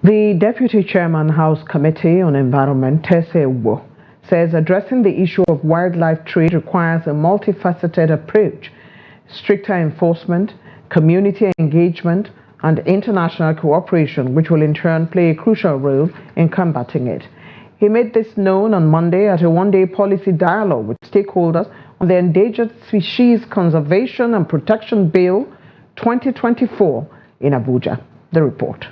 The Deputy Chairman House Committee on Environment, Terseer Ugbor, says addressing the issue of wildlife trade requires a multifaceted approach, stricter enforcement, community engagement, and international cooperation, which will in turn play a crucial role in combating it. He made this known on Monday at a one-day policy dialogue with stakeholders on the Endangered Species Conservation and Protection Bill 2024 in Abuja. The report.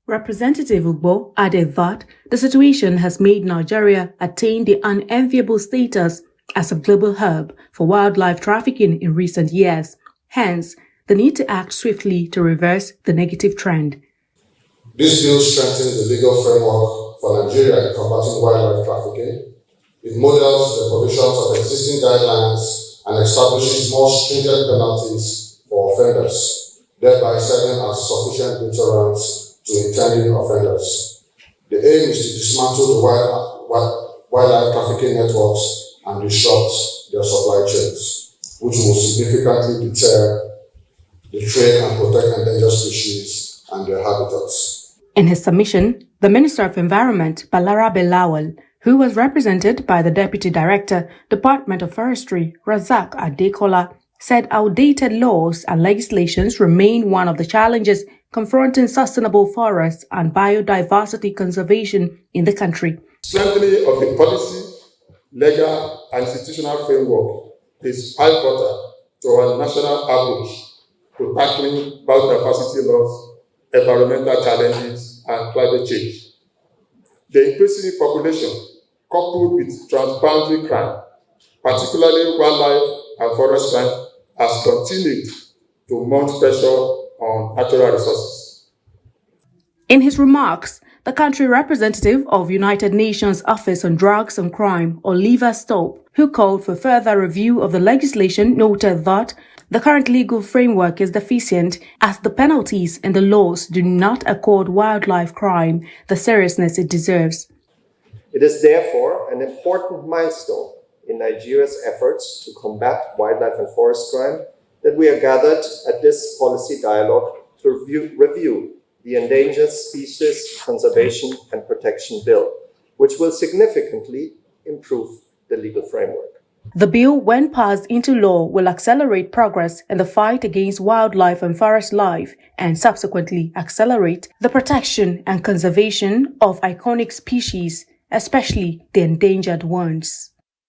Representative Ugbor added that the situation has made Nigeria attain the unenviable status as a global hub for wildlife trafficking in recent years. Hence, the need to act swiftly to reverse the negative trend. This bill strengthens the legal framework for Nigeria in combating wildlife trafficking. It models the provisions of existing guidelines and establishes more stringent penalties for offenders, thereby serving as sufficient deterrents to intending offenders. The aim is to dismantle the wildlife trafficking networks and disrupt their supply chains, which will significantly deter the trade and protect endangered species and their habitats. In his submission, the Minister of Environment, Balarabe Lawal, who was represented by the Deputy Director, Department of Forestry, Razak Adekola, said outdated laws and legislations remain one of the challenges confronting sustainable forests and biodiversity conservation in the country. Strengthening of the policy, legal, and institutional framework is pivotal to our national approach to tackling biodiversity loss, environmental challenges, and climate change. The increasing population, coupled with transboundary crime, particularly wildlife and forest crime, has continued to mount pressure on natural resources. In his remarks, the country representative of United Nations Office on Drugs and Crime, Oliver Stope, who called for further review of the legislation, noted that the current legal framework is deficient as the penalties in the laws do not accord wildlife crime the seriousness it deserves. It is therefore an important milestone in Nigeria's efforts to combat wildlife and forest crime that we are gathered at this policy dialogue to review the Endangered Species Conservation and Protection Bill, which will significantly improve the legal framework. The bill, when passed into law, will accelerate progress in the fight against wildlife and forest life and subsequently accelerate the protection and conservation of iconic species, especially the endangered ones.